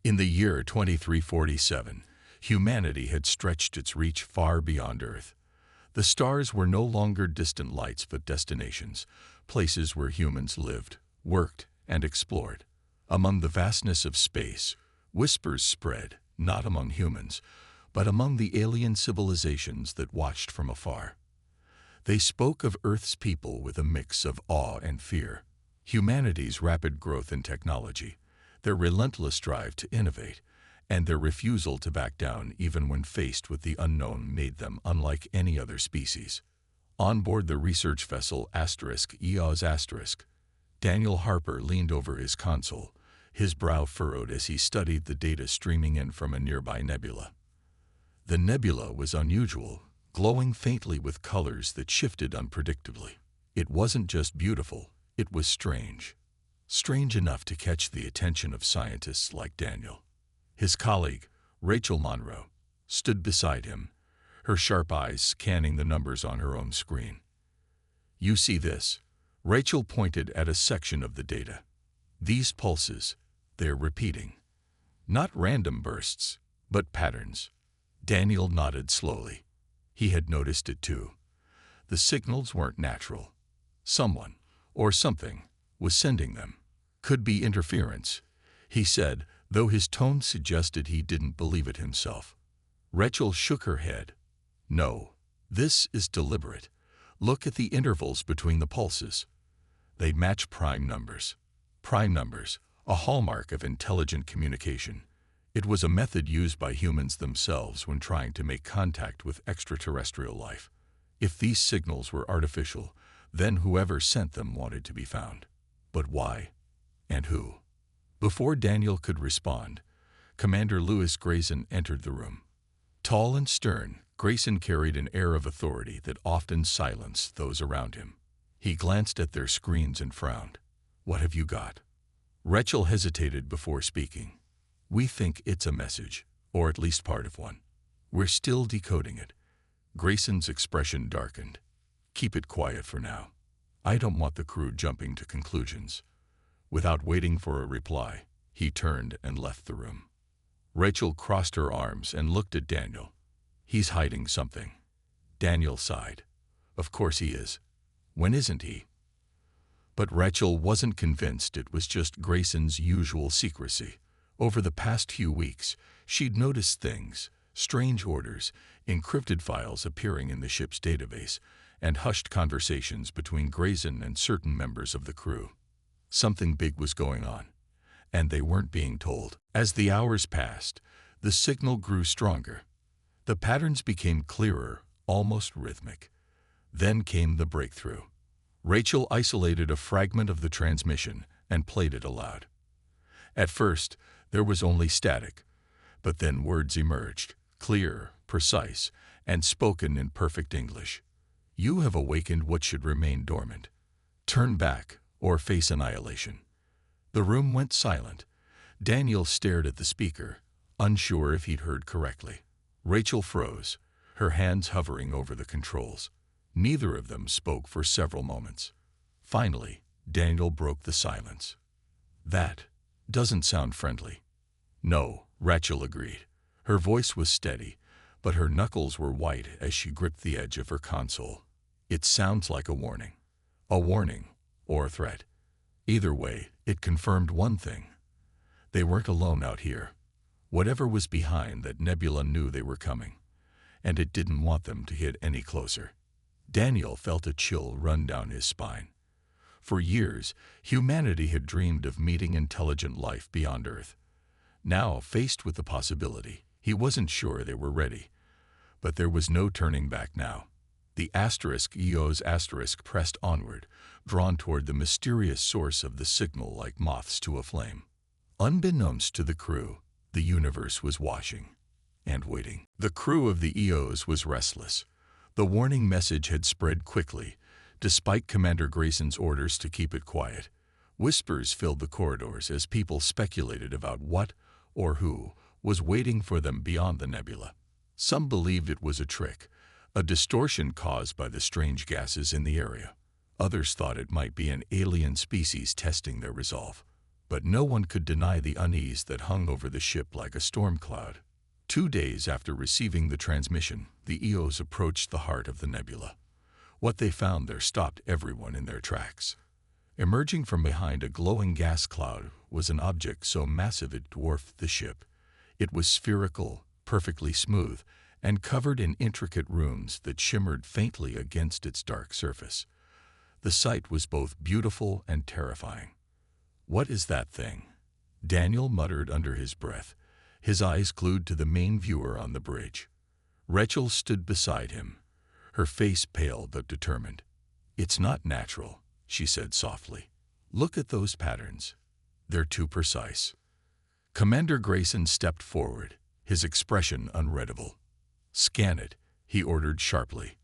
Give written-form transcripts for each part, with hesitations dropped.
In the year 2347, humanity had stretched its reach far beyond Earth. The stars were no longer distant lights but destinations, places where humans lived, worked, and explored. Among the vastness of space, whispers spread, not among humans, but among the alien civilizations that watched from afar. They spoke of Earth's people with a mix of awe and fear. Humanity's rapid growth in technology, their relentless drive to innovate, and their refusal to back down even when faced with the unknown made them unlike any other species. On board the research vessel *EOS*, Daniel Harper leaned over his console, his brow furrowed as he studied the data streaming in from a nearby nebula. The nebula was unusual, glowing faintly with colors that shifted unpredictably. It wasn't just beautiful, it was strange. Strange enough to catch the attention of scientists like Daniel. His colleague, Rachel Monroe, stood beside him, her sharp eyes scanning the numbers on her own screen. "You see this?" Rachel pointed at a section of the data. "These pulses, they're repeating. Not random bursts, but patterns." Daniel nodded slowly. He had noticed it too. The signals weren't natural. Someone, or something, was sending them. "Could be interference," he said, though his tone suggested he didn't believe it himself. Rachel shook her head. "No, this is deliberate. Look at the intervals between the pulses. They match prime numbers." Prime numbers, a hallmark of intelligent communication. It was a method used by humans themselves when trying to make contact with extraterrestrial life. If these signals were artificial, then whoever sent them wanted to be found. But why? And who? Before Daniel could respond, Commander Lewis Grayson entered the room. Tall and stern, Grayson carried an air of authority that often silenced those around him. He glanced at their screens and frowned. "What have you got?" Rachel hesitated before speaking. "We think it's a message, or at least part of one. We're still decoding it." Grayson's expression darkened. "Keep it quiet for now. I don't want the crew jumping to conclusions." Without waiting for a reply, he turned and left the room. Rachel crossed her arms and looked at Daniel. "He's hiding something." Daniel sighed. "Of course he is. When isn't he?" But Rachel wasn't convinced it was just Grayson's usual secrecy. Over the past few weeks, she'd noticed things, strange orders, encrypted files appearing in the ship's database, and hushed conversations between Grayson and certain members of the crew. Something big was going on, and they weren't being told. As the hours passed, the signal grew stronger. The patterns became clearer, almost rhythmic. Then came the breakthrough. Rachel isolated a fragment of the transmission and played it aloud. At first, there was only static, but then words emerged, clear, precise, and spoken in perfect English. "You have awakened what should remain dormant. Turn back, or face annihilation." The room went silent. Daniel stared at the speaker, unsure if he'd heard correctly. Rachel froze, her hands hovering over the controls. Neither of them spoke for several moments. Finally, Daniel broke the silence. "That doesn't sound friendly." "No," Rachel agreed. Her voice was steady, but her knuckles were white as she gripped the edge of her console. "It sounds like a warning. A warning, or a threat. Either way, it confirmed one thing. They weren't alone out here. Whatever was behind that nebula knew they were coming, and it didn't want them to get any closer." Daniel felt a chill run down his spine. For years, humanity had dreamed of meeting intelligent life beyond Earth. Now, faced with the possibility, he wasn't sure they were ready. But there was no turning back now. The *EOS* pressed onward, drawn toward the mysterious source of the signal like moths to a flame. Unbeknownst to the crew, the universe was watching and waiting. The crew of the EOS was restless. The warning message had spread quickly, despite Commander Grayson's orders to keep it quiet. Whispers filled the corridors as people speculated about what, or who, was waiting for them beyond the nebula. Some believed it was a trick, a distortion caused by the strange gases in the area. Others thought it might be an alien species testing their resolve. But no one could deny the unease that hung over the ship like a storm cloud. 2 days after receiving the transmission, the EOs approached the heart of the nebula. What they found there stopped everyone in their tracks. Emerging from behind a glowing gas cloud was an object so massive it dwarfed the ship. It was spherical, perfectly smooth, and covered in intricate rooms that shimmered faintly against its dark surface. The sight was both beautiful and terrifying. "What is that thing?" Daniel muttered under his breath, his eyes glued to the main viewer on the bridge. Rachel stood beside him, her face pale but determined. "It's not natural," she said softly. "Look at those patterns. They're too precise." Commander Grayson stepped forward, his expression unreadable. "Scan it," he ordered sharply.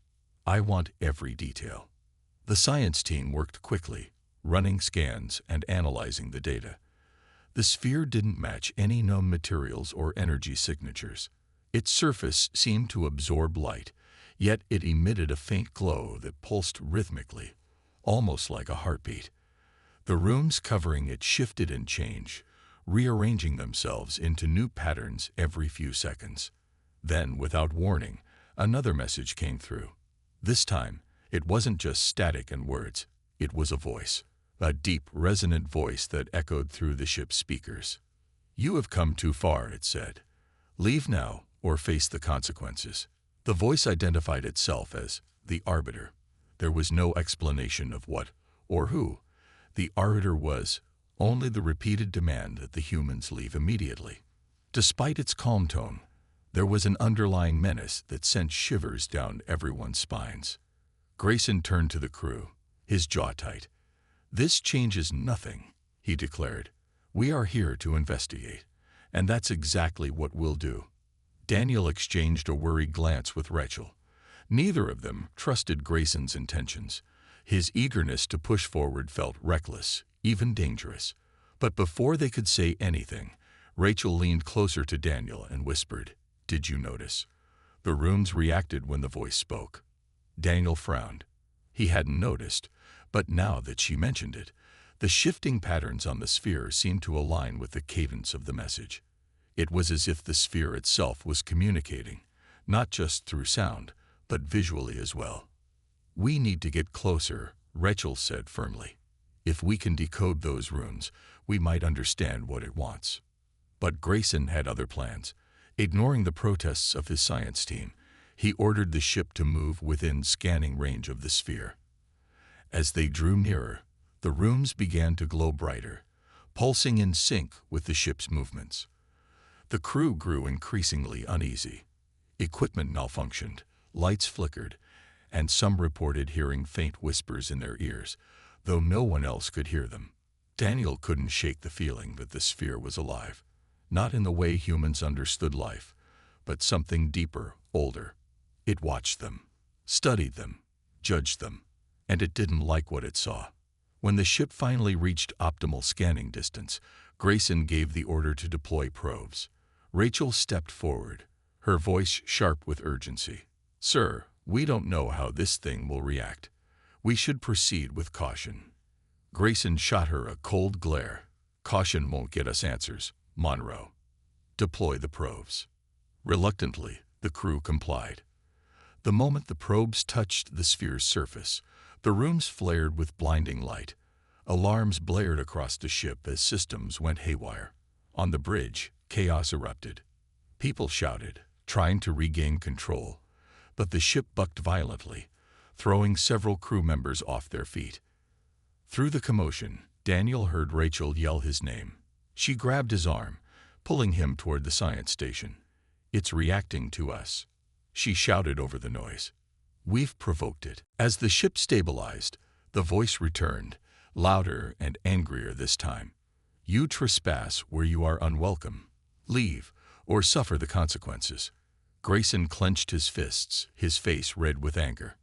"I want every detail." The science team worked quickly, running scans and analyzing the data. The sphere didn't match any known materials or energy signatures. Its surface seemed to absorb light, yet it emitted a faint glow that pulsed rhythmically, almost like a heartbeat. The rooms covering it shifted and changed, rearranging themselves into new patterns every few seconds. Then, without warning, another message came through. This time, it wasn't just static and words. It was a voice, a deep, resonant voice that echoed through the ship's speakers. "You have come too far," it said. "Leave now or face the consequences." The voice identified itself as the Arbiter. There was no explanation of what or who the Arbiter was, only the repeated demand that the humans leave immediately. Despite its calm tone, there was an underlying menace that sent shivers down everyone's spines. Grayson turned to the crew, his jaw tight. "This changes nothing," he declared. "We are here to investigate, and that's exactly what we'll do." Daniel exchanged a worried glance with Rachel. Neither of them trusted Grayson's intentions. His eagerness to push forward felt reckless, even dangerous. But before they could say anything, Rachel leaned closer to Daniel and whispered, "Did you notice?" The rooms reacted when the voice spoke. Daniel frowned. He hadn't noticed, but now that she mentioned it, the shifting patterns on the sphere seemed to align with the cadence of the message. It was as if the sphere itself was communicating, not just through sound, but visually as well. "We need to get closer," Rachel said firmly. "If we can decode those runes, we might understand what it wants." But Grayson had other plans. Ignoring the protests of his science team, he ordered the ship to move within scanning range of the sphere. As they drew nearer, the rooms began to glow brighter, pulsing in sync with the ship's movements. The crew grew increasingly uneasy. Equipment malfunctioned, lights flickered, and some reported hearing faint whispers in their ears, though no one else could hear them. Daniel couldn't shake the feeling that the sphere was alive, not in the way humans understood life, but something deeper, older. It watched them, studied them, judged them, and it didn't like what it saw. When the ship finally reached optimal scanning distance, Grayson gave the order to deploy probes. Rachel stepped forward, her voice sharp with urgency. "Sir, we don't know how this thing will react. We should proceed with caution." Grayson shot her a cold glare. "Caution won't get us answers, Monroe. Deploy the probes." Reluctantly, the crew complied. The moment the probes touched the sphere's surface, the rooms flared with blinding light. Alarms blared across the ship as systems went haywire. On the bridge, chaos erupted. People shouted, trying to regain control, but the ship bucked violently, throwing several crew members off their feet. Through the commotion, Daniel heard Rachel yell his name. She grabbed his arm, pulling him toward the science station. "It's reacting to us," she shouted over the noise. "We've provoked it." As the ship stabilized, the voice returned, louder and angrier this time. "You trespass where you are unwelcome. Leave, or suffer the consequences." Grayson clenched his fists, his face red with anger.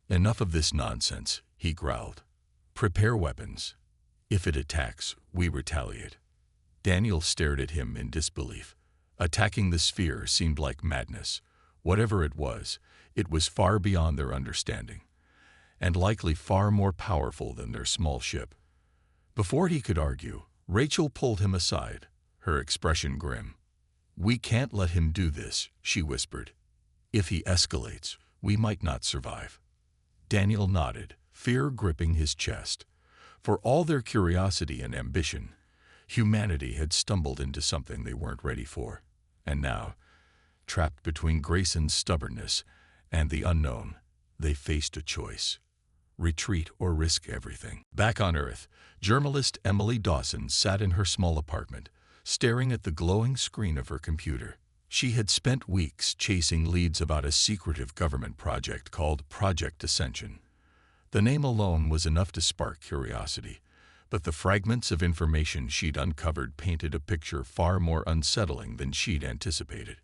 "Enough of this nonsense," he growled. "Prepare weapons. If it attacks, we retaliate." Daniel stared at him in disbelief. Attacking the sphere seemed like madness. Whatever it was far beyond their understanding, and likely far more powerful than their small ship. Before he could argue, Rachel pulled him aside, her expression grim. "We can't let him do this," she whispered. "If he escalates, we might not survive." Daniel nodded, fear gripping his chest. For all their curiosity and ambition, humanity had stumbled into something they weren't ready for. And now, trapped between Grayson's stubbornness and the unknown, they faced a choice: retreat or risk everything. Back on Earth, journalist Emily Dawson sat in her small apartment, staring at the glowing screen of her computer. She had spent weeks chasing leads about a secretive government project called Project Ascension. The name alone was enough to spark curiosity, but the fragments of information she'd uncovered painted a picture far more unsettling than she'd anticipated.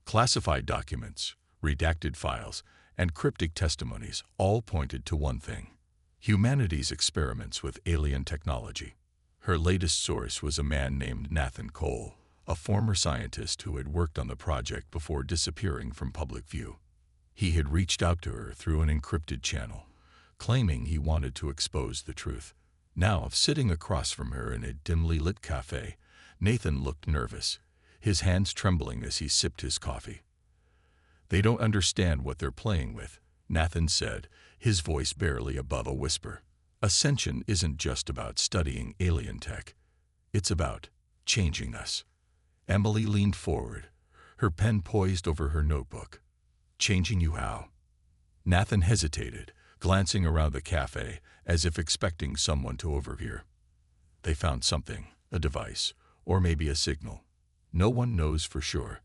Classified documents, redacted files, and cryptic testimonies all pointed to one thing: humanity's experiments with alien technology. Her latest source was a man named Nathan Cole, a former scientist who had worked on the project before disappearing from public view. He had reached out to her through an encrypted channel, claiming he wanted to expose the truth. Now, sitting across from her in a dimly lit cafe, Nathan looked nervous, his hands trembling as he sipped his coffee. "They don't understand what they're playing with," Nathan said, his voice barely above a whisper. "Ascension isn't just about studying alien tech. It's about changing us." Emily leaned forward, her pen poised over her notebook. "Changing you how?" Nathan hesitated, glancing around the cafe as if expecting someone to overhear. "They found something, a device, or maybe a signal. No one knows for sure,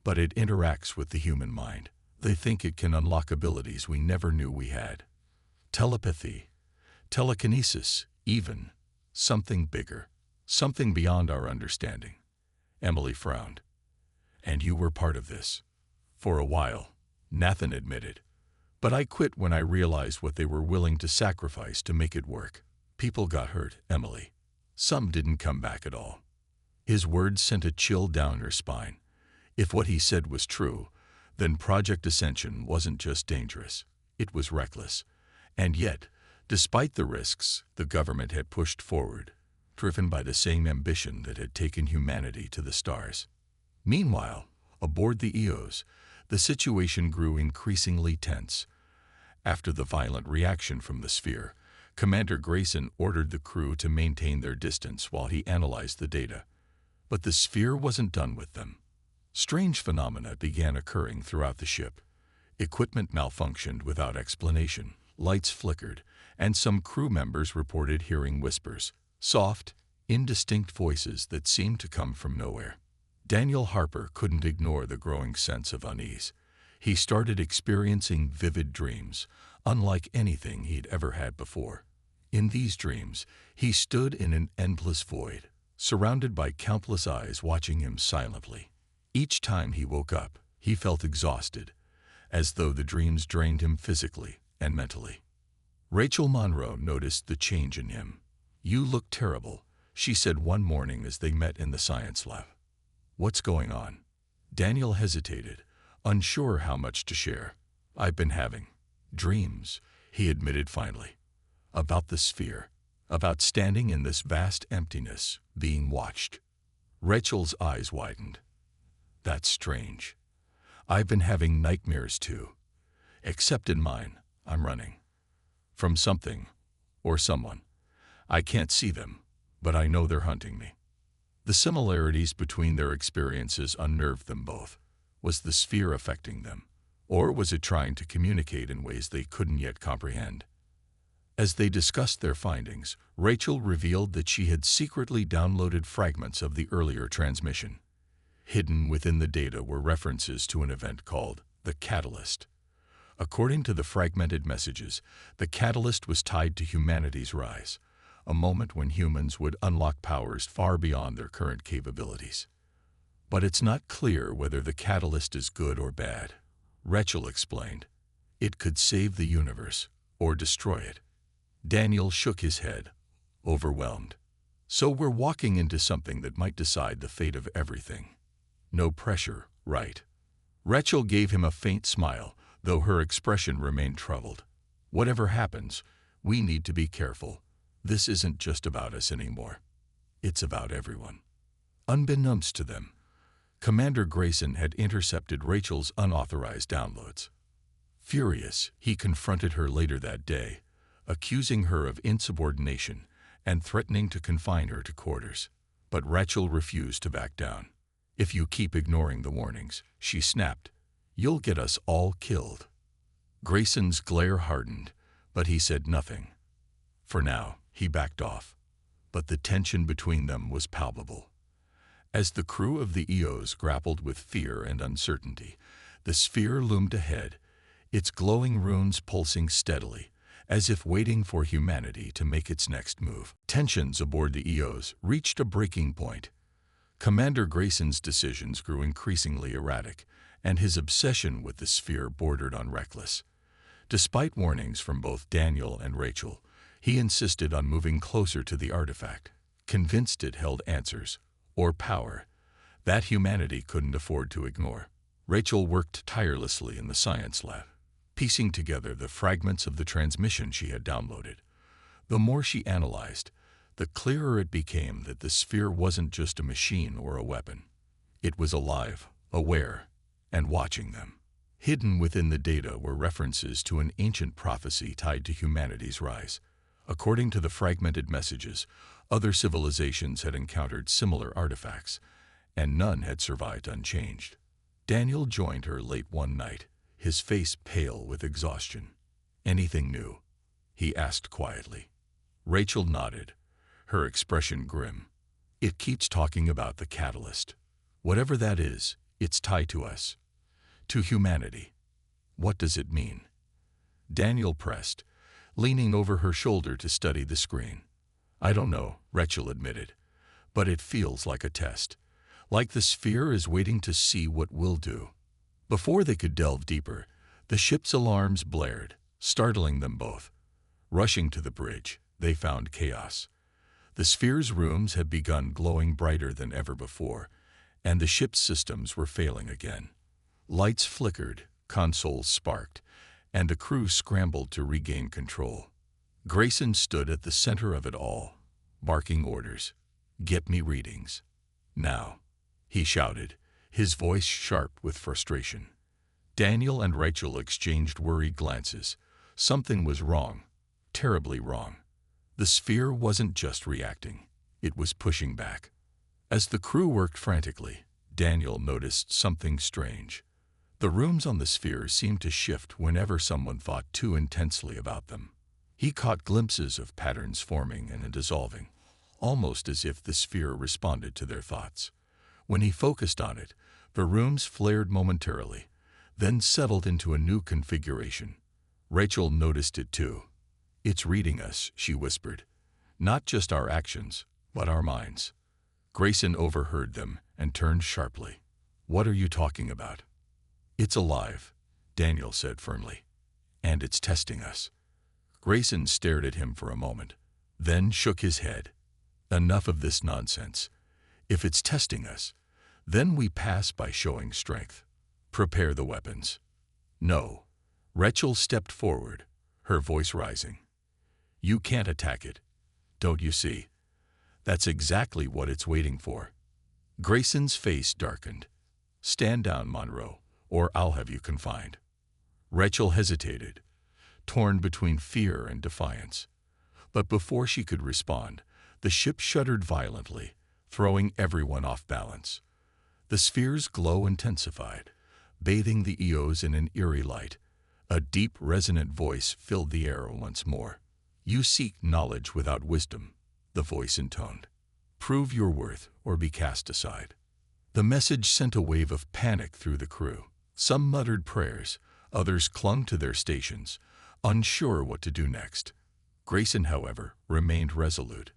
but it interacts with the human mind. They think it can unlock abilities we never knew we had. Telepathy, telekinesis, even something bigger, something beyond our understanding." Emily frowned. "And you were part of this?" "For a while," Nathan admitted. "But I quit when I realized what they were willing to sacrifice to make it work." "People got hurt, Emily. Some didn't come back at all." His words sent a chill down her spine. If what he said was true, then Project Ascension wasn't just dangerous, it was reckless. And yet, despite the risks, the government had pushed forward, driven by the same ambition that had taken humanity to the stars. Meanwhile, aboard the EOS, the situation grew increasingly tense. After the violent reaction from the sphere, Commander Grayson ordered the crew to maintain their distance while he analyzed the data. But the sphere wasn't done with them. Strange phenomena began occurring throughout the ship. Equipment malfunctioned without explanation, lights flickered, and some crew members reported hearing whispers, soft, indistinct voices that seemed to come from nowhere. Daniel Harper couldn't ignore the growing sense of unease. He started experiencing vivid dreams, unlike anything he'd ever had before. In these dreams, he stood in an endless void, surrounded by countless eyes watching him silently. Each time he woke up, he felt exhausted, as though the dreams drained him physically and mentally. Rachel Monroe noticed the change in him. "You look terrible," she said one morning as they met in the science lab. "What's going on?" Daniel hesitated, unsure how much to share. "I've been having dreams," he admitted finally, "about the sphere, about standing in this vast emptiness, being watched." Rachel's eyes widened. "That's strange. I've been having nightmares too. Except in mine, I'm running from something or someone. I can't see them, but I know they're hunting me." The similarities between their experiences unnerved them both. Was the sphere affecting them, or was it trying to communicate in ways they couldn't yet comprehend? As they discussed their findings, Rachel revealed that she had secretly downloaded fragments of the earlier transmission. Hidden within the data were references to an event called the Catalyst. According to the fragmented messages, the Catalyst was tied to humanity's rise, a moment when humans would unlock powers far beyond their current capabilities. "But it's not clear whether the Catalyst is good or bad," Rachel explained. "It could save the universe or destroy it." Daniel shook his head, overwhelmed. "So we're walking into something that might decide the fate of everything. No pressure, right?" Rachel gave him a faint smile, though her expression remained troubled. "Whatever happens, we need to be careful. This isn't just about us anymore." It's about everyone. Unbeknownst to them, Commander Grayson had intercepted Rachel's unauthorized downloads. Furious, he confronted her later that day, accusing her of insubordination and threatening to confine her to quarters. But Rachel refused to back down. "If you keep ignoring the warnings," she snapped, "you'll get us all killed." Grayson's glare hardened, but he said nothing. For now, he backed off, but the tension between them was palpable. As the crew of the EOs grappled with fear and uncertainty, the sphere loomed ahead, its glowing runes pulsing steadily, as if waiting for humanity to make its next move. Tensions aboard the EOs reached a breaking point. Commander Grayson's decisions grew increasingly erratic, and his obsession with the sphere bordered on reckless. Despite warnings from both Daniel and Rachel, he insisted on moving closer to the artifact, convinced it held answers, or power, that humanity couldn't afford to ignore. Rachel worked tirelessly in the science lab, piecing together the fragments of the transmission she had downloaded. The more she analyzed, the clearer it became that the sphere wasn't just a machine or a weapon. It was alive, aware, and watching them. Hidden within the data were references to an ancient prophecy tied to humanity's rise. According to the fragmented messages, other civilizations had encountered similar artifacts, and none had survived unchanged. Daniel joined her late one night, his face pale with exhaustion. "Anything new?" he asked quietly. Rachel nodded, her expression grim. "It keeps talking about the catalyst. Whatever that is, it's tied to us. To humanity. What does it mean?" Daniel pressed, leaning over her shoulder to study the screen. "I don't know," Rachel admitted, "but it feels like a test. Like the sphere is waiting to see what we'll do." Before they could delve deeper, the ship's alarms blared, startling them both. Rushing to the bridge, they found chaos. The sphere's rooms had begun glowing brighter than ever before, and the ship's systems were failing again. Lights flickered, consoles sparked, and the crew scrambled to regain control. Grayson stood at the center of it all, barking orders. "Get me readings. Now," he shouted, his voice sharp with frustration. Daniel and Rachel exchanged worried glances. Something was wrong, terribly wrong. The sphere wasn't just reacting, it was pushing back. As the crew worked frantically, Daniel noticed something strange. The rooms on the sphere seemed to shift whenever someone thought too intensely about them. He caught glimpses of patterns forming and dissolving, almost as if the sphere responded to their thoughts. When he focused on it, the rooms flared momentarily, then settled into a new configuration. Rachel noticed it too. "It's reading us," she whispered. "Not just our actions, but our minds." Grayson overheard them and turned sharply. "What are you talking about?" "It's alive," Daniel said firmly. "And it's testing us." Grayson stared at him for a moment, then shook his head. "Enough of this nonsense. If it's testing us, then we pass by showing strength. Prepare the weapons." "No." Rachel stepped forward, her voice rising. "You can't attack it. Don't you see? That's exactly what it's waiting for." Grayson's face darkened. "Stand down, Monroe, or I'll have you confined." Rachel hesitated, torn between fear and defiance. But before she could respond, the ship shuddered violently, throwing everyone off balance. The sphere's glow intensified, bathing the EOs in an eerie light. A deep, resonant voice filled the air once more. "You seek knowledge without wisdom," the voice intoned. "Prove your worth or be cast aside." The message sent a wave of panic through the crew. Some muttered prayers, others clung to their stations, unsure what to do next. Grayson, however, remained resolute.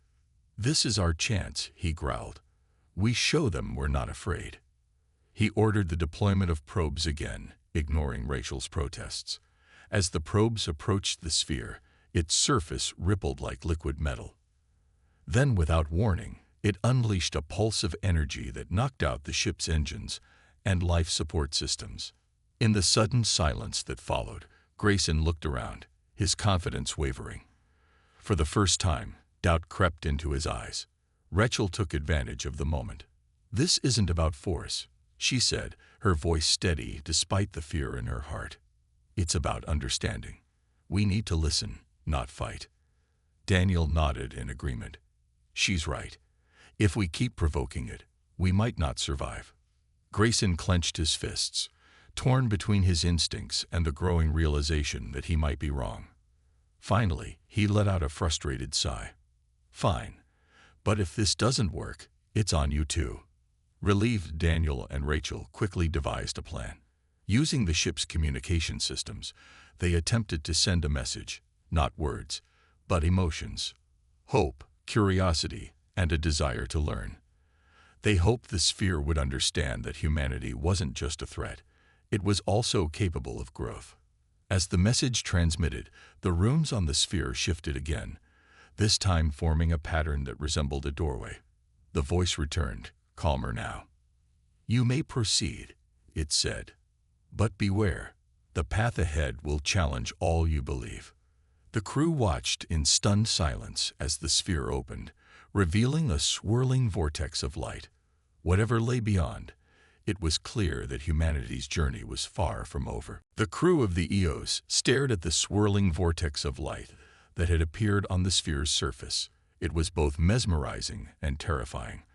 "This is our chance," he growled. "We show them we're not afraid." He ordered the deployment of probes again, ignoring Rachel's protests. As the probes approached the sphere, its surface rippled like liquid metal. Then, without warning, it unleashed a pulse of energy that knocked out the ship's engines and life support systems. In the sudden silence that followed, Grayson looked around, his confidence wavering. For the first time, doubt crept into his eyes. Rachel took advantage of the moment. "This isn't about force," she said, her voice steady despite the fear in her heart. "It's about understanding. We need to listen, not fight." Daniel nodded in agreement. "She's right. If we keep provoking it, we might not survive." Grayson clenched his fists, torn between his instincts and the growing realization that he might be wrong. Finally, he let out a frustrated sigh. "Fine. But if this doesn't work, it's on you too." Relieved, Daniel and Rachel quickly devised a plan. Using the ship's communication systems, they attempted to send a message, not words, but emotions. Hope, curiosity, and a desire to learn. They hoped the sphere would understand that humanity wasn't just a threat, it was also capable of growth. As the message transmitted, the rooms on the sphere shifted again, this time forming a pattern that resembled a doorway. The voice returned, calmer now. "You may proceed," it said. "But beware, the path ahead will challenge all you believe." The crew watched in stunned silence as the sphere opened, revealing a swirling vortex of light. Whatever lay beyond, it was clear that humanity's journey was far from over. The crew of the EOS stared at the swirling vortex of light that had appeared on the sphere's surface. It was both mesmerizing and terrifying,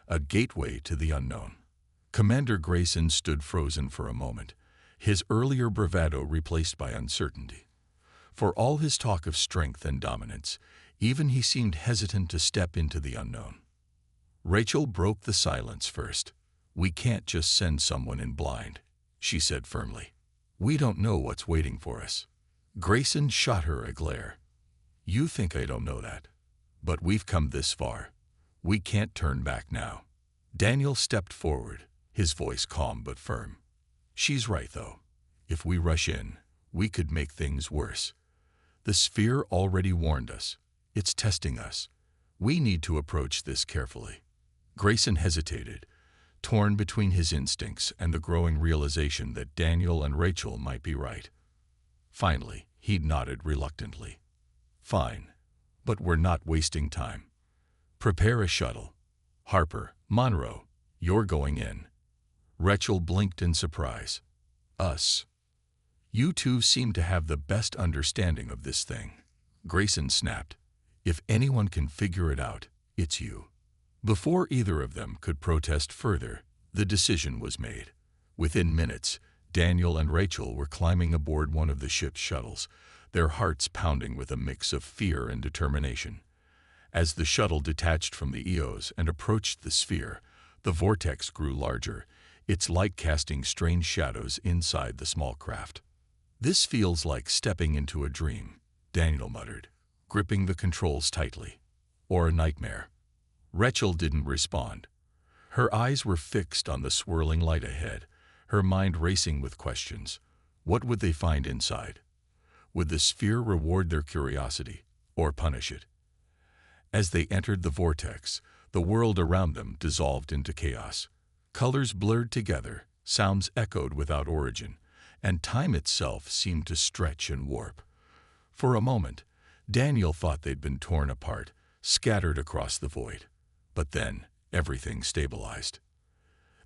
a gateway to the unknown. Commander Grayson stood frozen for a moment, his earlier bravado replaced by uncertainty. For all his talk of strength and dominance, even he seemed hesitant to step into the unknown. Rachel broke the silence first. "We can't just send someone in blind," she said firmly. "We don't know what's waiting for us." Grayson shot her a glare. "You think I don't know that? But we've come this far. We can't turn back now." Daniel stepped forward, his voice calm but firm. "She's right, though. If we rush in, we could make things worse. The sphere already warned us. It's testing us. We need to approach this carefully." Grayson hesitated, torn between his instincts and the growing realization that Daniel and Rachel might be right. Finally, he nodded reluctantly. "Fine, but we're not wasting time. Prepare a shuttle. Harper, Monroe, you're going in." Rachel blinked in surprise. "Us? You two seem to have the best understanding of this thing." Grayson snapped. "If anyone can figure it out, it's you." Before either of them could protest further, the decision was made. Within minutes, Daniel and Rachel were climbing aboard one of the ship's shuttles, their hearts pounding with a mix of fear and determination. As the shuttle detached from the EOS and approached the sphere, the vortex grew larger, its light casting strange shadows inside the small craft. "This feels like stepping into a dream," Daniel muttered, gripping the controls tightly. "Or a nightmare." Rachel didn't respond. Her eyes were fixed on the swirling light ahead, her mind racing with questions. What would they find inside? Would the sphere reward their curiosity, or punish it? As they entered the vortex, the world around them dissolved into chaos. Colors blurred together, sounds echoed without origin, and time itself seemed to stretch and warp. For a moment, Daniel thought they'd been torn apart, scattered across the void. But then, everything stabilized.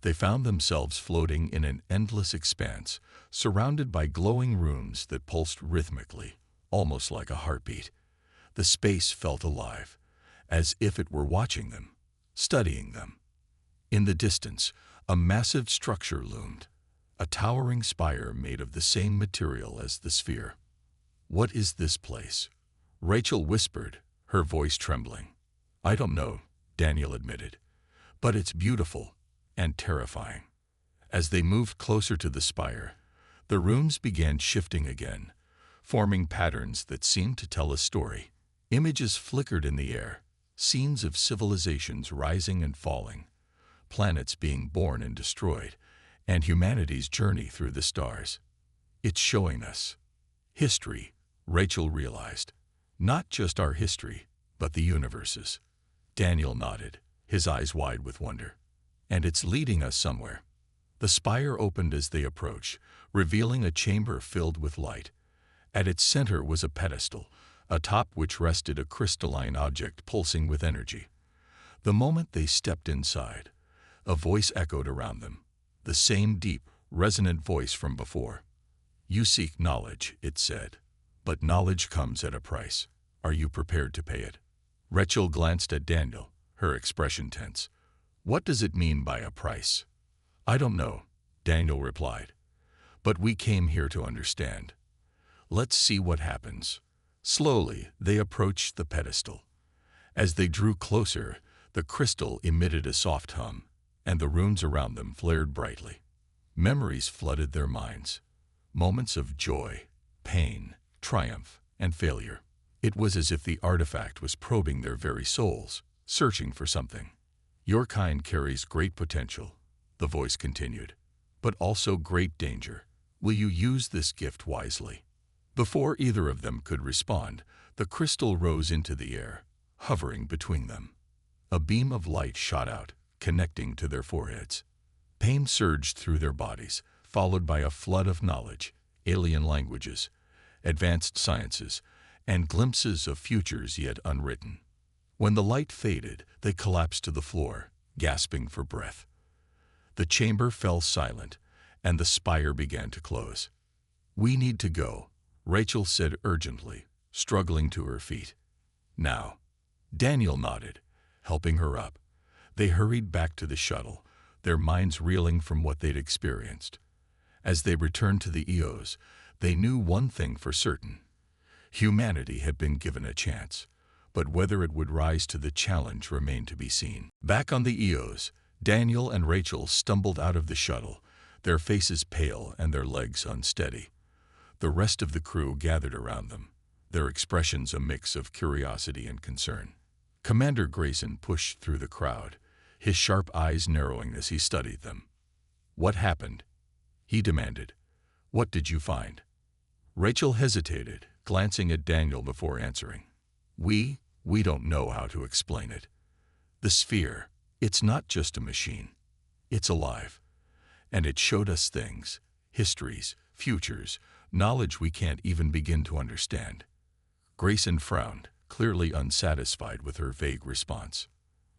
They found themselves floating in an endless expanse, surrounded by glowing rooms that pulsed rhythmically, almost like a heartbeat. The space felt alive, as if it were watching them, studying them. In the distance, a massive structure loomed, a towering spire made of the same material as the sphere. "What is this place?" Rachel whispered, her voice trembling. "I don't know," Daniel admitted, "but it's beautiful and terrifying." As they moved closer to the spire, the rooms began shifting again, forming patterns that seemed to tell a story. Images flickered in the air, scenes of civilizations rising and falling, planets being born and destroyed, and humanity's journey through the stars. "It's showing us history," Rachel realized. "Not just our history, but the universe's." Daniel nodded, his eyes wide with wonder. "And it's leading us somewhere." The spire opened as they approached, revealing a chamber filled with light. At its center was a pedestal, atop which rested a crystalline object pulsing with energy. The moment they stepped inside, a voice echoed around them, the same deep, resonant voice from before. "You seek knowledge," it said, "but knowledge comes at a price. Are you prepared to pay it?" Rachel glanced at Daniel, her expression tense. "What does it mean by a price?" "I don't know," Daniel replied. "But we came here to understand. Let's see what happens." Slowly, they approached the pedestal. As they drew closer, the crystal emitted a soft hum, and the runes around them flared brightly. Memories flooded their minds. Moments of joy, pain, triumph, and failure. It was as if the artifact was probing their very souls, searching for something. "Your kind carries great potential," the voice continued, "but also great danger. Will you use this gift wisely?" Before either of them could respond, the crystal rose into the air, hovering between them. A beam of light shot out, connecting to their foreheads. Pain surged through their bodies, followed by a flood of knowledge, alien languages, advanced sciences, and glimpses of futures yet unwritten. When the light faded, they collapsed to the floor, gasping for breath. The chamber fell silent, and the spire began to close. "We need to go," Rachel said urgently, struggling to her feet. "Now." Daniel nodded, helping her up. They hurried back to the shuttle, their minds reeling from what they'd experienced. As they returned to the EOs, they knew one thing for certain. Humanity had been given a chance, but whether it would rise to the challenge remained to be seen. Back on the EOs, Daniel and Rachel stumbled out of the shuttle, their faces pale and their legs unsteady. The rest of the crew gathered around them, their expressions a mix of curiosity and concern. Commander Grayson pushed through the crowd, his sharp eyes narrowing as he studied them. "What happened?" he demanded. "What did you find?" Rachel hesitated, glancing at Daniel before answering. We don't know how to explain it. The sphere, it's not just a machine. It's alive. And it showed us things, histories, futures, knowledge we can't even begin to understand." Grayson frowned, clearly unsatisfied with her vague response.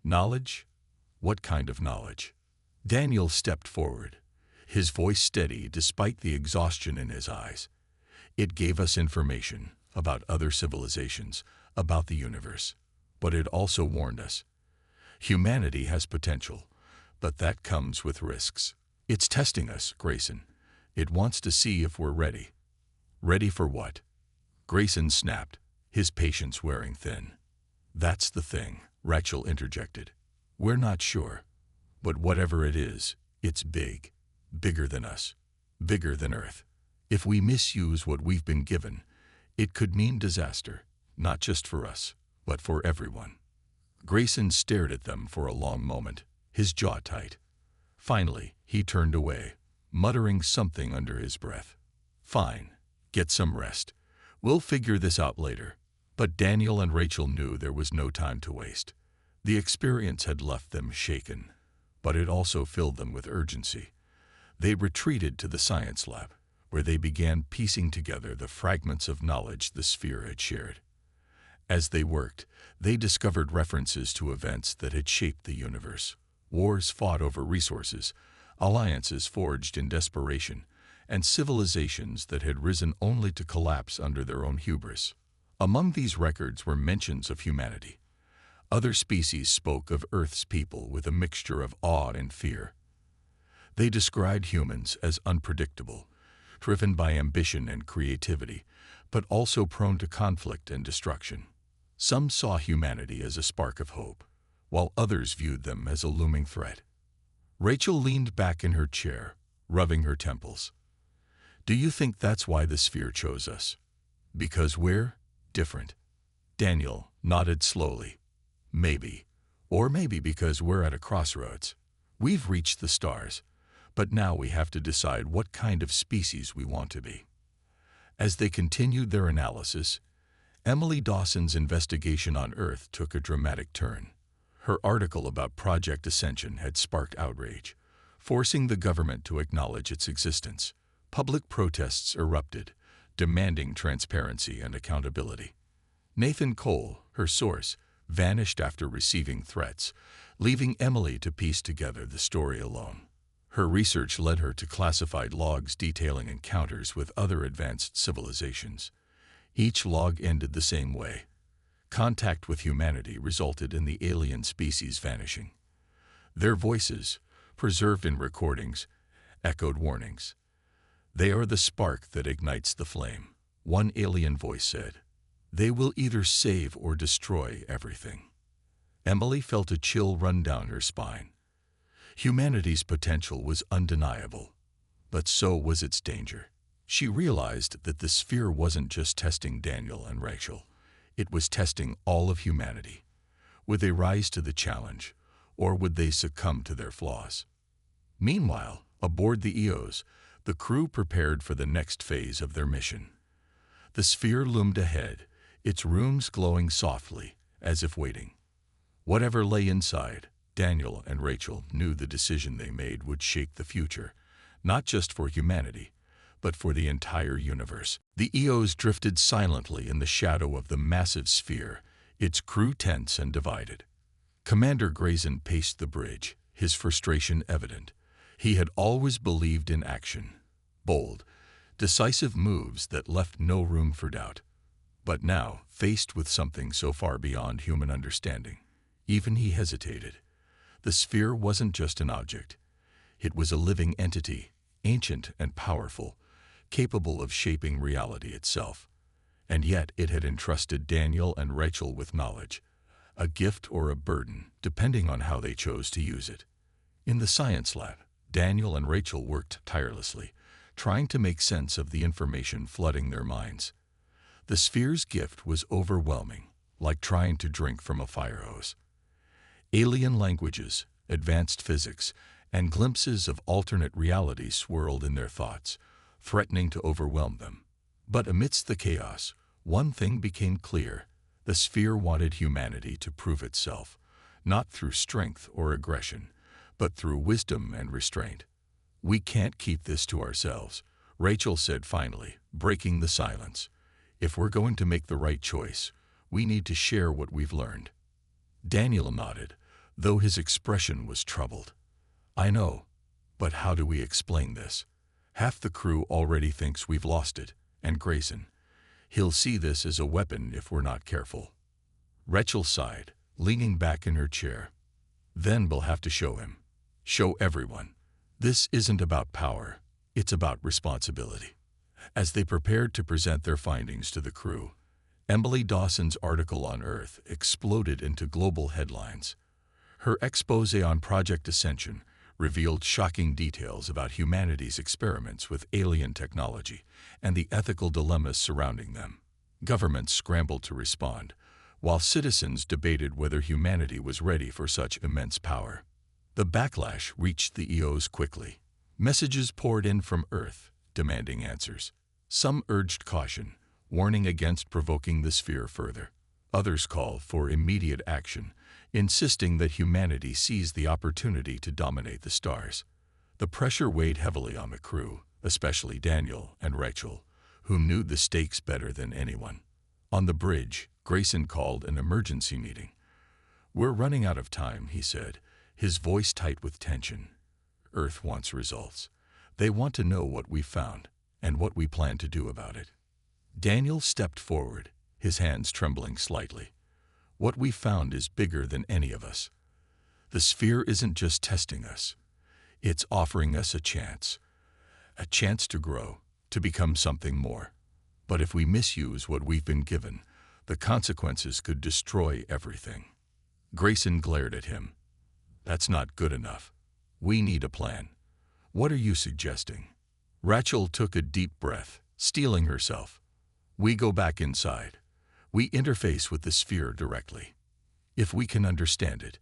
"Knowledge? What kind of knowledge?" Daniel stepped forward, his voice steady despite the exhaustion in his eyes. "It gave us information about other civilizations, about the universe. But it also warned us. Humanity has potential, but that comes with risks. It's testing us, Grayson. It wants to see if we're ready." "Ready for what?" Grayson snapped, his patience wearing thin. "That's the thing," Rachel interjected. "We're not sure. But whatever it is, it's big. Bigger than us. Bigger than Earth. If we misuse what we've been given, it could mean disaster, not just for us, but for everyone." Grayson stared at them for a long moment, his jaw tight. Finally, he turned away, muttering something under his breath. "Fine. Get some rest. We'll figure this out later." But Daniel and Rachel knew there was no time to waste. The experience had left them shaken, but it also filled them with urgency. They retreated to the science lab, where they began piecing together the fragments of knowledge the sphere had shared. As they worked, they discovered references to events that had shaped the universe. Wars fought over resources, alliances forged in desperation, and civilizations that had risen only to collapse under their own hubris. Among these records were mentions of humanity. Other species spoke of Earth's people with a mixture of awe and fear. They described humans as unpredictable, driven by ambition and creativity, but also prone to conflict and destruction. Some saw humanity as a spark of hope, while others viewed them as a looming threat. Rachel leaned back in her chair, rubbing her temples. "Do you think that's why the sphere chose us? Because we're different?" Daniel nodded slowly. "Maybe. Or maybe because we're at a crossroads. We've reached the stars, but now we have to decide what kind of species we want to be." As they continued their analysis, Emily Dawson's investigation on Earth took a dramatic turn. Her article about Project Ascension had sparked outrage, forcing the government to acknowledge its existence. Public protests erupted, demanding transparency and accountability. Nathan Cole, her source, vanished after receiving threats, leaving Emily to piece together the story alone. Her research led her to classified logs detailing encounters with other advanced civilizations. Each log ended the same way. Contact with humanity resulted in the alien species vanishing. Their voices, preserved in recordings, echoed warnings. "They are the spark that ignites the flame," one alien voice said. "They will either save or destroy everything." Emily felt a chill run down her spine. Humanity's potential was undeniable, but so was its danger. She realized that the sphere wasn't just testing Daniel and Rachel. It was testing all of humanity. Would they rise to the challenge, or would they succumb to their flaws? Meanwhile, aboard the EOS, the crew prepared for the next phase of their mission. The sphere loomed ahead, its rooms glowing softly, as if waiting. Whatever lay inside, Daniel and Rachel knew the decision they made would shape the future, not just for humanity, but for the entire universe. The EOS drifted silently in the shadow of the massive sphere, its crew tense and divided. Commander Grayson paced the bridge, his frustration evident. He had always believed in action, bold, decisive moves that left no room for doubt. But now, faced with something so far beyond human understanding, even he hesitated. The sphere wasn't just an object. It was a living entity, ancient and powerful, capable of shaping reality itself. And yet it had entrusted Daniel and Rachel with knowledge, a gift or a burden, depending on how they chose to use it. In the science lab, Daniel and Rachel worked tirelessly, trying to make sense of the information flooding their minds. The sphere's gift was overwhelming, like trying to drink from a fire hose. Alien languages, advanced physics, and glimpses of alternate realities swirled in their thoughts, threatening to overwhelm them. But amidst the chaos, one thing became clear. The sphere wanted humanity to prove itself, not through strength or aggression, but through wisdom and restraint. "We can't keep this to ourselves," Rachel said finally, breaking the silence. "If we're going to make the right choice, we need to share what we've learned." Daniel nodded, though his expression was troubled. "I know, but how do we explain this? Half the crew already thinks we've lost it, and Grayson, he'll see this as a weapon if we're not careful." Rachel sighed, leaning back in her chair. "Then we'll have to show him. Show everyone. This isn't about power, it's about responsibility." As they prepared to present their findings to the crew, Emily Dawson's article on Earth exploded into global headlines. Her expose on Project Ascension revealed shocking details about humanity's experiments with alien technology and the ethical dilemmas surrounding them. Governments scrambled to respond, while citizens debated whether humanity was ready for such immense power. The backlash reached the EOS quickly. Messages poured in from Earth, demanding answers. Some urged caution, warning against provoking the sphere further. Others called for immediate action, insisting that humanity seize the opportunity to dominate the stars. The pressure weighed heavily on the crew, especially Daniel and Rachel, who knew the stakes better than anyone. On the bridge, Grayson called an emergency meeting. "We're running out of time," he said, his voice tight with tension. "Earth wants results. They want to know what we found and what we plan to do about it." Daniel stepped forward, his hands trembling slightly. "What we found is bigger than any of us. The sphere isn't just testing us. It's offering us a chance to grow, to become something more. But if we misuse what we've been given, the consequences could destroy everything." Grayson glared at him. "That's not good enough. We need a plan. What are you suggesting?" Rachel took a deep breath, steeling herself. "We go back inside. We interface with the sphere directly. If we can understand it,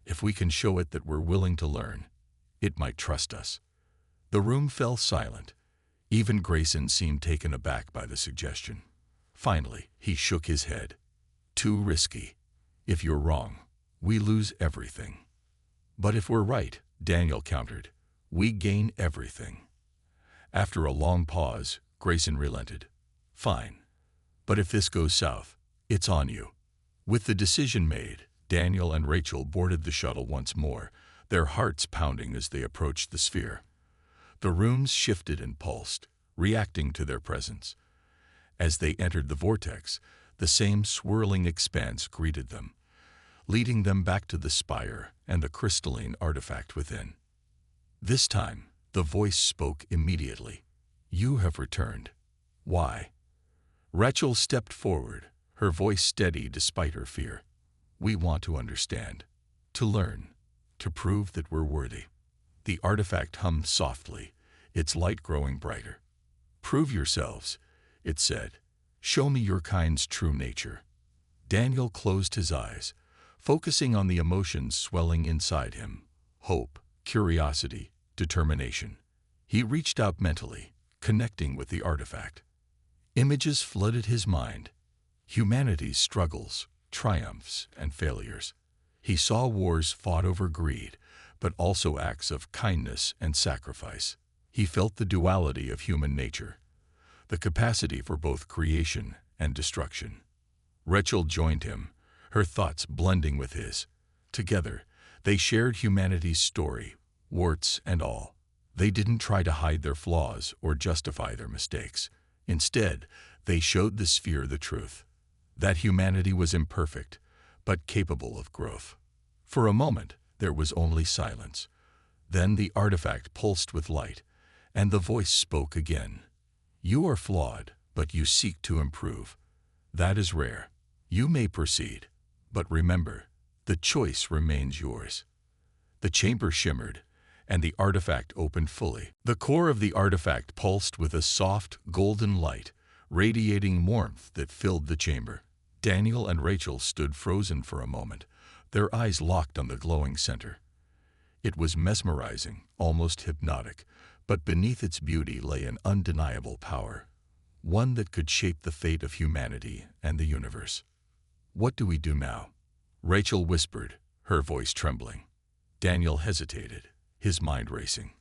if we can show it that we're willing to learn, it might trust us." The room fell silent. Even Grayson seemed taken aback by the suggestion. Finally, he shook his head. "Too risky. If you're wrong, we lose everything." "But if we're right," Daniel countered, "we gain everything." After a long pause, Grayson relented. "Fine. But if this goes south, it's on you. With the decision made, Daniel and Rachel boarded the shuttle once more, their hearts pounding as they approached the sphere. The rooms shifted and pulsed, reacting to their presence. As they entered the vortex, the same swirling expanse greeted them, leading them back to the spire and the crystalline artifact within. This time, the voice spoke immediately. "You have returned. Why?" Rachel stepped forward, her voice steady despite her fear. "We want to understand, to learn, to prove that we're worthy." The artifact hummed softly, its light growing brighter. "Prove yourselves," it said. "Show me your kind's true nature." Daniel closed his eyes, focusing on the emotions swelling inside him: hope, curiosity, determination. He reached out mentally, connecting with the artifact. Images flooded his mind: humanity's struggles, triumphs, and failures. He saw wars fought over greed, but also acts of kindness and sacrifice. He felt the duality of human nature, the capacity for both creation and destruction. Rachel joined him, her thoughts blending with his. Together, they shared humanity's story, warts and all. They didn't try to hide their flaws or justify their mistakes. Instead, they showed the sphere the truth: that humanity was imperfect, but capable of growth. For a moment, there was only silence. Then the artifact pulsed with light, and the voice spoke again. "You are flawed, but you seek to improve. That is rare. You may proceed, but remember, the choice remains yours." The chamber shimmered, and the artifact opened fully. The core of the artifact pulsed with a soft, golden light, radiating warmth that filled the chamber. Daniel and Rachel stood frozen for a moment, their eyes locked on the glowing center. It was mesmerizing, almost hypnotic, but beneath its beauty lay an undeniable power, one that could shape the fate of humanity and the universe. "What do we do now?" Rachel whispered, her voice trembling. Daniel hesitated, his mind racing.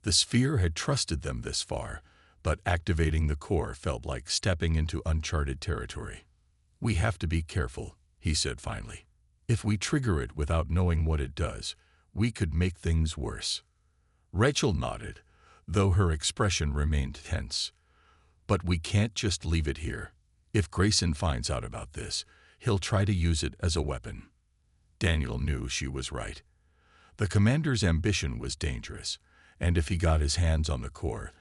The sphere had trusted them this far, but activating the core felt like stepping into uncharted territory. "We have to be careful," he said finally. "If we trigger it without knowing what it does, we could make things worse." Rachel nodded, though her expression remained tense. "But we can't just leave it here. If Grayson finds out about this, he'll try to use it as a weapon." Daniel knew she was right. The commander's ambition was dangerous, and if he got his hands on the core,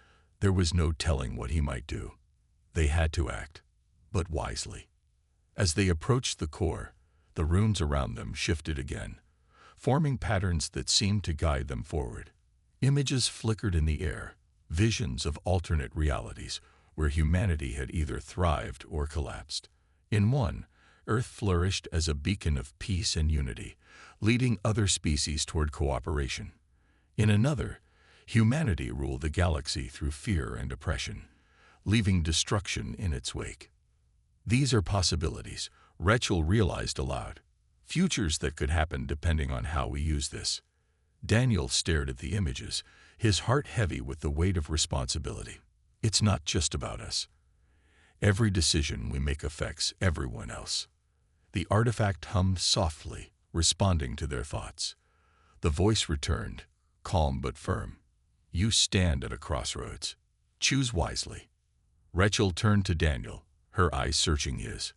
there was no telling what he might do. They had to act, but wisely. As they approached the core, the runes around them shifted again, forming patterns that seemed to guide them forward. Images flickered in the air, visions of alternate realities where humanity had either thrived or collapsed. In one, Earth flourished as a beacon of peace and unity, leading other species toward cooperation. In another, humanity ruled the galaxy through fear and oppression, leaving destruction in its wake. These are possibilities, Rachel realized aloud. Futures that could happen depending on how we use this. Daniel stared at the images, his heart heavy with the weight of responsibility. It's not just about us. Every decision we make affects everyone else. The artifact hummed softly, responding to their thoughts. The voice returned, calm but firm. "You stand at a crossroads. Choose wisely." Rachel turned to Daniel, her eyes searching his.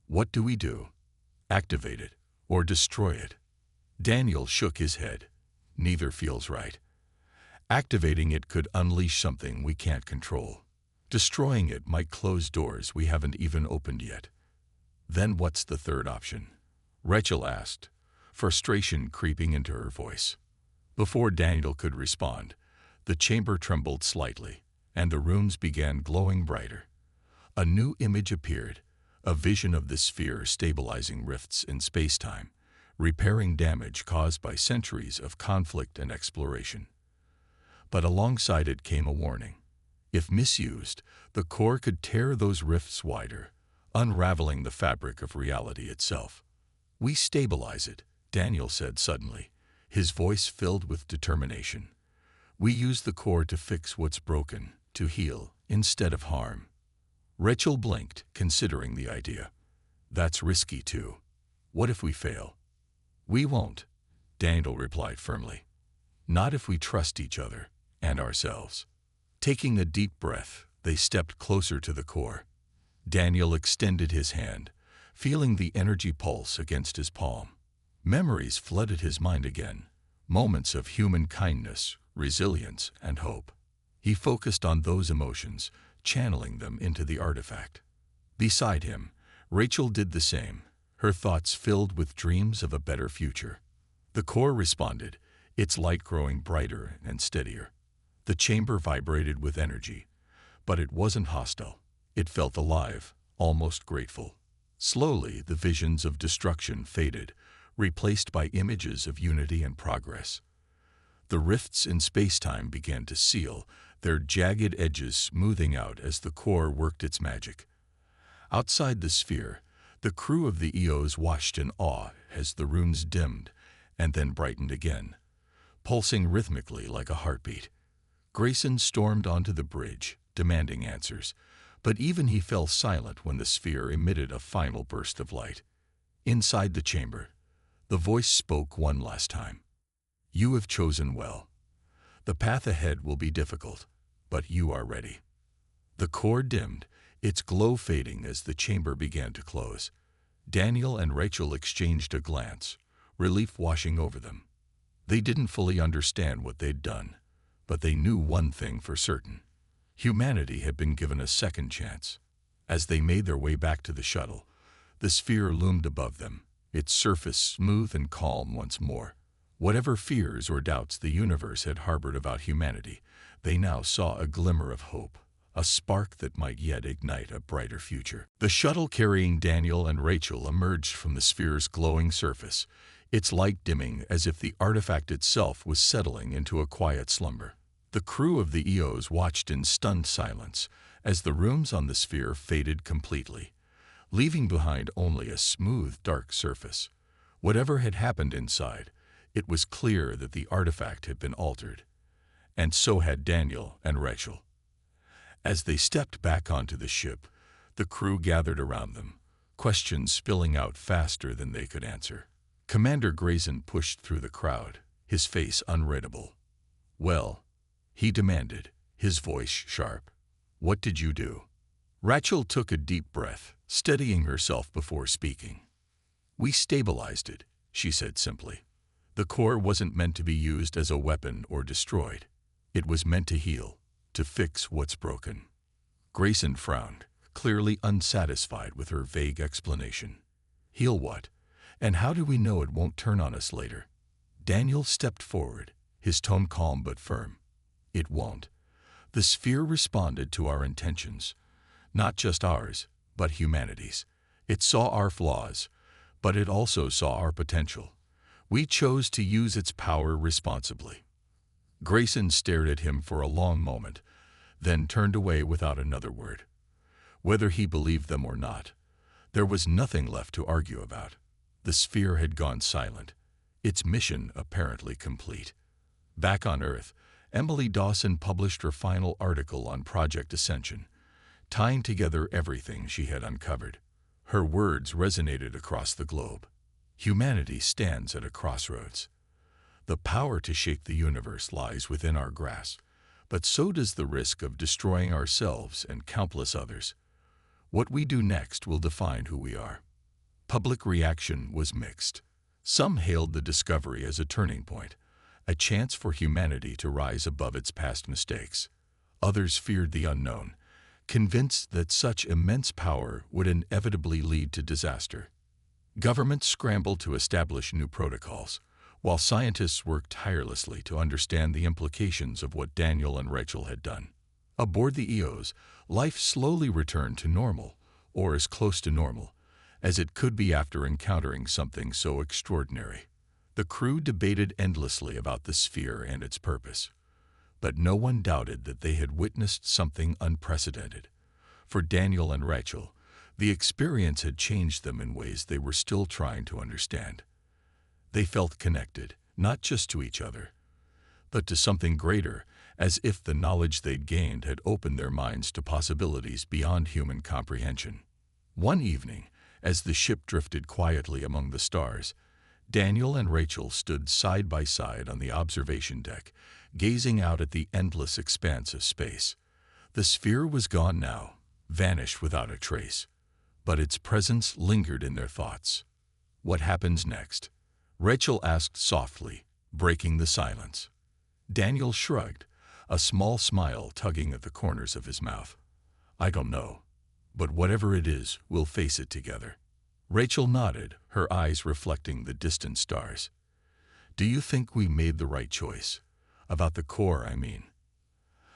"What do we do? Activate it or destroy it?" Daniel shook his head. "Neither feels right. Activating it could unleash something we can't control. Destroying it might close doors we haven't even opened yet." "Then what's the third option?" Rachel asked, frustration creeping into her voice. Before Daniel could respond, the chamber trembled slightly, and the runes began glowing brighter. A new image appeared, a vision of the sphere stabilizing rifts in space-time, repairing damage caused by centuries of conflict and exploration. But alongside it came a warning. If misused, the core could tear those rifts wider, unraveling the fabric of reality itself. "We stabilize it," Daniel said suddenly, his voice filled with determination. "We use the core to fix what's broken, to heal, instead of harm." Rachel blinked, considering the idea. "That's risky too." What if we fail? We won't, Daniel replied firmly. Not if we trust each other and ourselves. Taking a deep breath, they stepped closer to the core. Daniel extended his hand, feeling the energy pulse against his palm. Memories flooded his mind again, moments of human kindness, resilience, and hope. He focused on those emotions, channeling them into the artifact. Beside him, Rachel did the same, her thoughts filled with dreams of a better future. The core responded, its light growing brighter and steadier. The chamber vibrated with energy, but it wasn't hostile. It felt alive, almost grateful. Slowly, the visions of destruction faded, replaced by images of unity and progress. The rifts in space-time began to seal, their jagged edges smoothing out as the core worked its magic. Outside the sphere, the crew of the EOs watched in awe as the runes dimmed and then brightened again, pulsing rhythmically like a heartbeat. Grayson stormed onto the bridge, demanding answers, but even he fell silent when the sphere emitted a final burst of light. Inside the chamber, the voice spoke one last time. You have chosen well. The path ahead will be difficult, but you are ready. The core dimmed, its glow fading as the chamber began to close. Daniel and Rachel exchanged a glance, relief washing over them. They didn't fully understand what they'd done, but they knew one thing for certain. Humanity had been given a second chance. As they made their way back to the shuttle, the sphere loomed above them, its surface smooth and calm once more. Whatever fears or doubts the universe had harbored about humanity, they now saw a glimmer of hope, a spark that might yet ignite a brighter future. The shuttle carrying Daniel and Rachel emerged from the sphere's glowing surface, its light dimming as if the artifact itself was settling into a quiet slumber. The crew of the EOs watched in stunned silence as the rooms on the sphere faded completely, leaving behind only a smooth, dark surface. Whatever had happened inside, it was clear that the artifact had been altered, and so had Daniel and Rachel. As they stepped back onto the ship, the crew gathered around them, questions spilling out faster than they could answer. Commander Grayson pushed through the crowd, his face unreadable. Well, he demanded, his voice sharp. What did you do? Rachel took a deep breath, steadying herself before speaking. We stabilized it, she said simply. The core wasn't meant to be used as a weapon or destroyed. It was meant to heal, to fix what's broken. Grayson frowned, clearly unsatisfied with her vague explanation. Heal what? And how do we know it won't turn on us later? Daniel stepped forward, his tone calm but firm. It won't. The sphere responded to our intentions, not just ours, but humanity's. It saw our flaws, but it also saw our potential. We chose to use its power responsibly. Grayson stared at him for a long moment, then turned away without another word. Whether he believed them or not, there was nothing left to argue about. The sphere had gone silent, its mission apparently complete. Back on Earth, Emily Dawson published her final article on Project Ascension, tying together everything she had uncovered. Her words resonated across the globe. Humanity stands at a crossroads. The power to shape the universe lies within our grasp, but so does the risk of destroying ourselves and countless others. What we do next will define who we are. Public reaction was mixed. Some hailed the discovery as a turning point, a chance for humanity to rise above its past mistakes. Others feared the unknown, convinced that such immense power would inevitably lead to disaster. Governments scrambled to establish new protocols, while scientists worked tirelessly to understand the implications of what Daniel and Rachel had done. Aboard the EOs, life slowly returned to normal, or as close to normal as it could be after encountering something so extraordinary. The crew debated endlessly about the sphere and its purpose, but no one doubted that they had witnessed something unprecedented. For Daniel and Rachel, the experience had changed them in ways they were still trying to understand. They felt connected, not just to each other, but to something greater, as if the knowledge they'd gained had opened their minds to possibilities beyond human comprehension. One evening, As the ship drifted quietly among the stars, Daniel and Rachel stood side by side on the observation deck, gazing out at the endless expanse of space. The sphere was gone now, vanished without a trace, but its presence lingered in their thoughts. "What happens next?" Rachel asked softly, breaking the silence. Daniel shrugged, a small smile tugging at the corners of his mouth. "I don't know, but whatever it is, we'll face it together." Rachel nodded, her eyes reflecting the distant stars. "Do you think we made the right choice? About the core, I mean."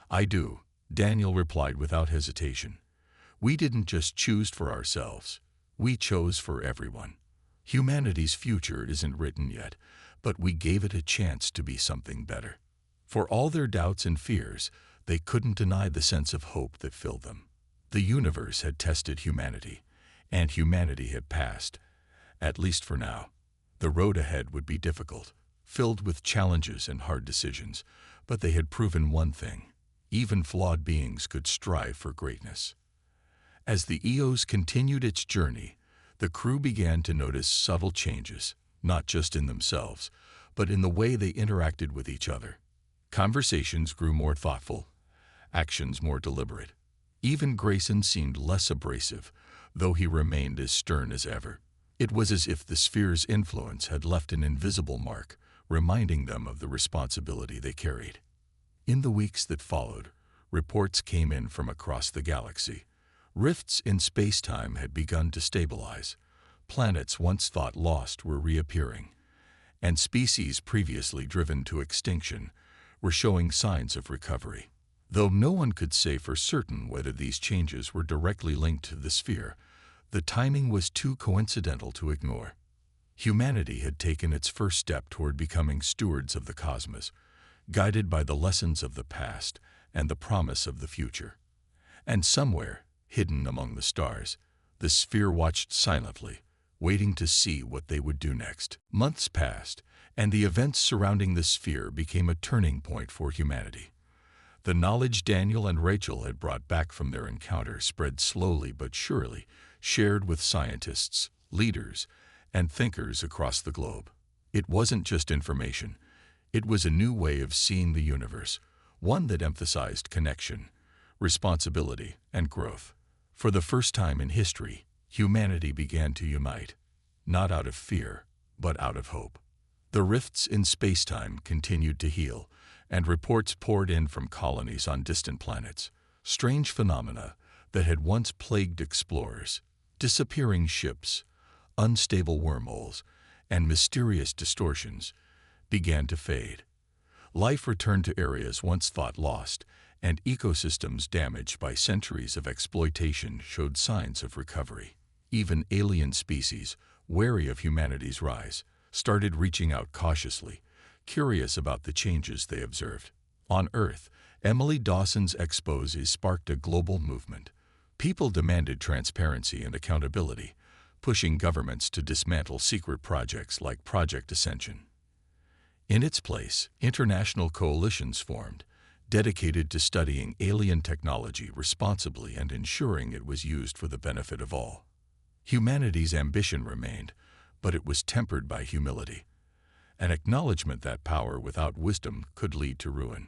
"I do," Daniel replied without hesitation. "We didn't just choose for ourselves. We chose for everyone. Humanity's future isn't written yet, but we gave it a chance to be something better." For all their doubts and fears, they couldn't deny the sense of hope that filled them. The universe had tested humanity, and humanity had passed, at least for now. The road ahead would be difficult, filled with challenges and hard decisions, but they had proven one thing: even flawed beings could strive for greatness. As the EOS continued its journey, the crew began to notice subtle changes, not just in themselves, but in the way they interacted with each other. Conversations grew more thoughtful, actions more deliberate. Even Grayson seemed less abrasive, though he remained as stern as ever. It was as if the sphere's influence had left an invisible mark, reminding them of the responsibility they carried. In the weeks that followed, reports came in from across the galaxy. Rifts in space-time had begun to stabilize. Planets once thought lost were reappearing, and species previously driven to extinction were showing signs of recovery. Though no one could say for certain whether these changes were directly linked to the sphere, the timing was too coincidental to ignore. Humanity had taken its first step toward becoming stewards of the cosmos, guided by the lessons of the past and the promise of the future. And somewhere, hidden among the stars, the sphere watched silently, waiting to see what they would do next. Months passed, and the events surrounding the sphere became a turning point for humanity. The knowledge Daniel and Rachel had brought back from their encounter spread slowly but surely, shared with scientists, leaders, and thinkers across the globe. It wasn't just information. It was a new way of seeing the universe, one that emphasized connection, responsibility, and growth. For the first time in history, humanity began to unite, not out of fear, but out of hope. The rifts in space-time continued to heal, and reports poured in from colonies on distant planets. Strange phenomena that had once plagued explorers, disappearing ships, unstable wormholes, and mysterious distortions, began to fade. Life returned to areas once thought lost, and ecosystems damaged by centuries of exploitation showed signs of recovery. Even alien species, wary of humanity's rise, started reaching out cautiously, curious about the changes they observed. On Earth, Emily Dawson's expose sparked a global movement. People demanded transparency and accountability, pushing governments to dismantle secret projects like Project Ascension. In its place, international coalitions formed, dedicated to studying alien technology responsibly and ensuring it was used for the benefit of all. Humanity's ambition remained, but it was tempered by humility, an acknowledgement that power without wisdom could lead to ruin.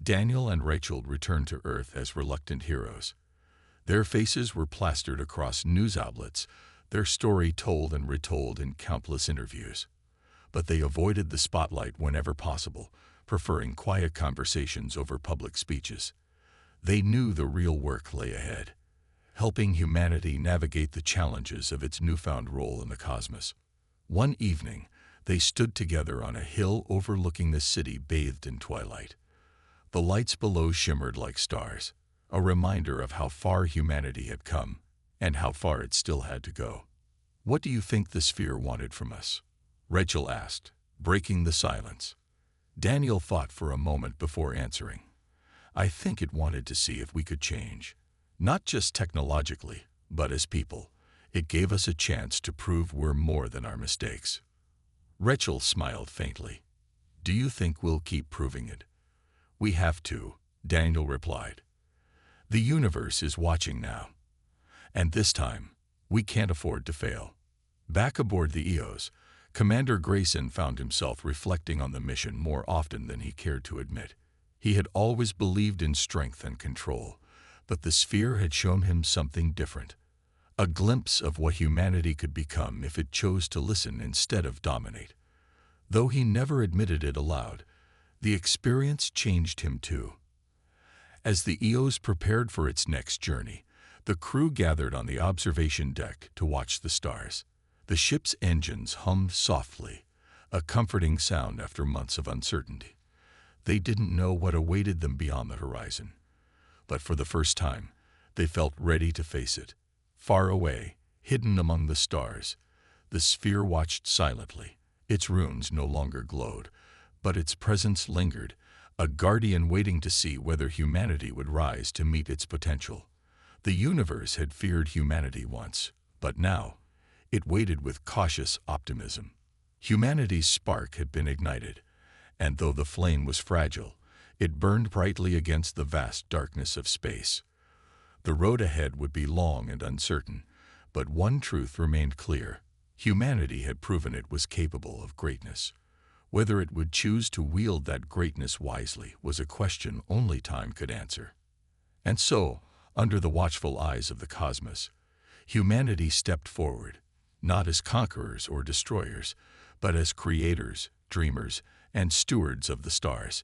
Daniel and Rachel returned to Earth as reluctant heroes. Their faces were plastered across news outlets, their story told and retold in countless interviews. But they avoided the spotlight whenever possible, preferring quiet conversations over public speeches. They knew the real work lay ahead, helping humanity navigate the challenges of its newfound role in the cosmos. One evening, they stood together on a hill overlooking the city bathed in twilight. The lights below shimmered like stars, a reminder of how far humanity had come and how far it still had to go. "What do you think the sphere wanted from us?" Rachel asked, breaking the silence. Daniel thought for a moment before answering. "I think it wanted to see if we could change. Not just technologically, but as people. It gave us a chance to prove we're more than our mistakes." Rachel smiled faintly. "Do you think we'll keep proving it?" "We have to," Daniel replied. "The universe is watching now. And this time, We can't afford to fail. Back aboard the EOS, Commander Grayson found himself reflecting on the mission more often than he cared to admit. He had always believed in strength and control, but the sphere had shown him something different. A glimpse of what humanity could become if it chose to listen instead of dominate. Though he never admitted it aloud, the experience changed him too. As the EOS prepared for its next journey, the crew gathered on the observation deck to watch the stars. The ship's engines hummed softly, a comforting sound after months of uncertainty. They didn't know what awaited them beyond the horizon, but for the first time, they felt ready to face it. Far away, hidden among the stars, the sphere watched silently. Its runes no longer glowed, but its presence lingered, a guardian waiting to see whether humanity would rise to meet its potential. The universe had feared humanity once, but now, it waited with cautious optimism. Humanity's spark had been ignited, and though the flame was fragile, it burned brightly against the vast darkness of space. The road ahead would be long and uncertain, but one truth remained clear. Humanity had proven it was capable of greatness. Whether it would choose to wield that greatness wisely was a question only time could answer. And so, under the watchful eyes of the cosmos, humanity stepped forward, not as conquerors or destroyers, but as creators, dreamers, and stewards of the stars.